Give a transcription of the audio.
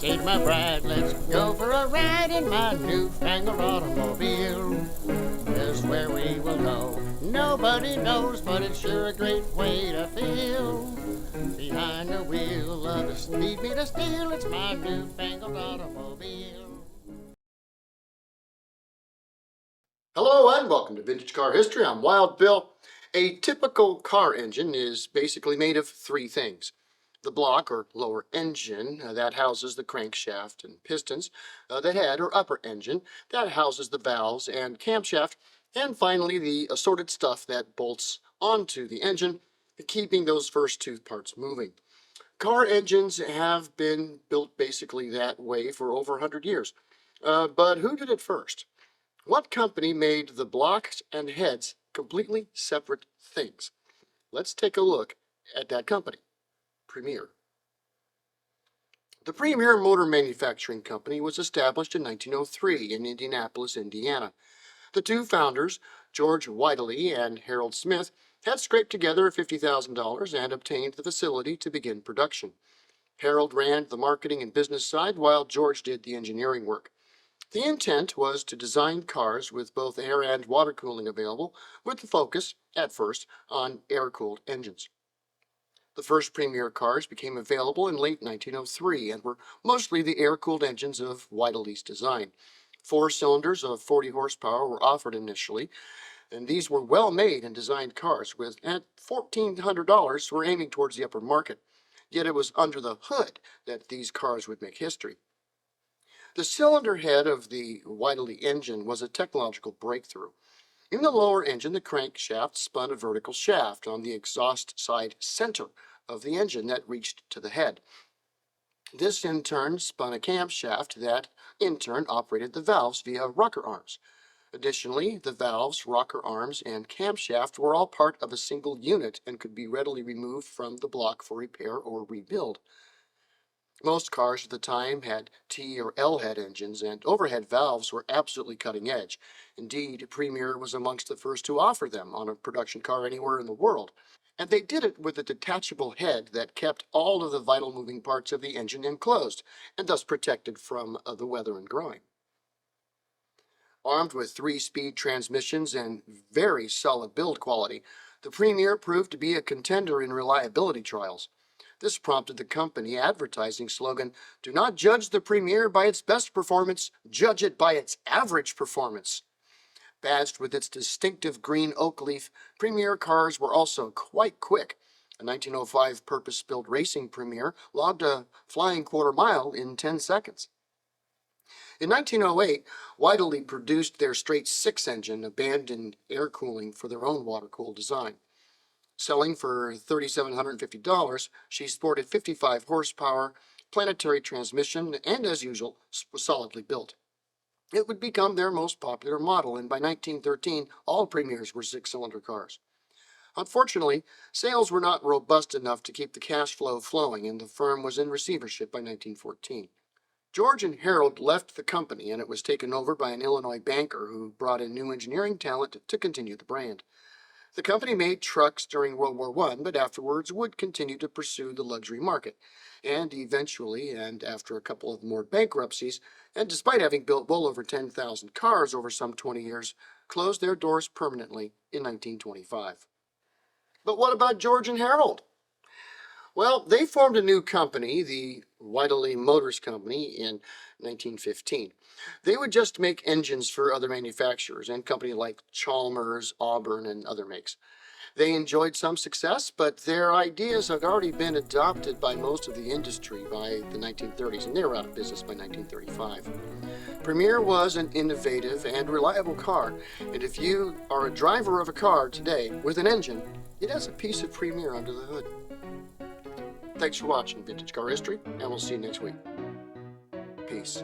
meet my bride. Let's go for a ride in my newfangled automobile. Just where we will go, nobody knows, but it's sure a great way to feel. Behind the wheel of the speed meter steel, it's my newfangled automobile. Hello and welcome to Vintage Car History. I'm Wild Bill. A typical car engine is basically made of three things. The block or lower engine that houses the crankshaft and pistons, the head or upper engine that houses the valves and camshaft, and finally the assorted stuff that bolts onto the engine, keeping those first two parts moving. Car engines have been built basically that way for over 100 years. But who did it first? What company made the blocks and heads completely separate things? Let's take a look at that company, Premier. The Premier Motor Manufacturing Company was established in 1903 in Indianapolis, Indiana. The two founders, George Whiteley and Harold Smith, had scraped together $50,000 and obtained the facility to begin production. Harold ran the marketing and business side while George did the engineering work. The intent was to design cars with both air and water cooling available, with the focus, at first, on air-cooled engines. The first Premier cars became available in late 1903 and were mostly the air-cooled engines of Whiteley's design. 4 cylinders of 40 horsepower were offered initially, and these were well-made and designed cars, with at $1,400 were aiming towards the upper market. Yet it was under the hood that these cars would make history. The cylinder head of the Whiteley engine was a technological breakthrough. In the lower engine, the crankshaft spun a vertical shaft on the exhaust side center of the engine that reached to the head. This in turn spun a camshaft that in turn operated the valves via rocker arms. Additionally, the valves, rocker arms, and camshaft were all part of a single unit and could be readily removed from the block for repair or rebuild. Most cars at the time had T or L head engines, and overhead valves were absolutely cutting edge. Indeed, Premier was amongst the first to offer them on a production car anywhere in the world. And they did it with a detachable head that kept all of the vital moving parts of the engine enclosed, and thus protected from the weather and growing. Armed with 3-speed transmissions and very solid build quality, the Premier proved to be a contender in reliability trials. This prompted the company advertising slogan, "Do not judge the Premier by its best performance, judge it by its average performance." Badged with its distinctive green oak leaf, Premier cars were also quite quick. A 1905 purpose-built racing Premier logged a flying quarter-mile in 10 seconds. In 1908, Whiteley produced their straight-six engine, abandoned air cooling for their own water-cooled design. Selling for $3,750, she sported 55 horsepower, planetary transmission, and as usual, was solidly built. It would become their most popular model, and by 1913, all Premiers were 6-cylinder cars. Unfortunately, sales were not robust enough to keep the cash flow flowing, and the firm was in receivership by 1914. George and Harold left the company, and it was taken over by an Illinois banker who brought in new engineering talent to continue the brand. The company made trucks during World War I, but afterwards would continue to pursue the luxury market, and eventually, and after a couple of more bankruptcies, and despite having built well over 10,000 cars over some 20 years, closed their doors permanently in 1925. But what about George and Harold? Well, they formed a new company, the Whiteley Motors Company, in 1915. They would just make engines for other manufacturers and companies like Chalmers, Auburn, and other makes. They enjoyed some success, but their ideas had already been adopted by most of the industry by the 1930s, and they were out of business by 1935. Premier was an innovative and reliable car, and if you are a driver of a car today with an engine, it has a piece of Premier under the hood. Thanks for watching Vintage Car History, and we'll see you next week. Peace.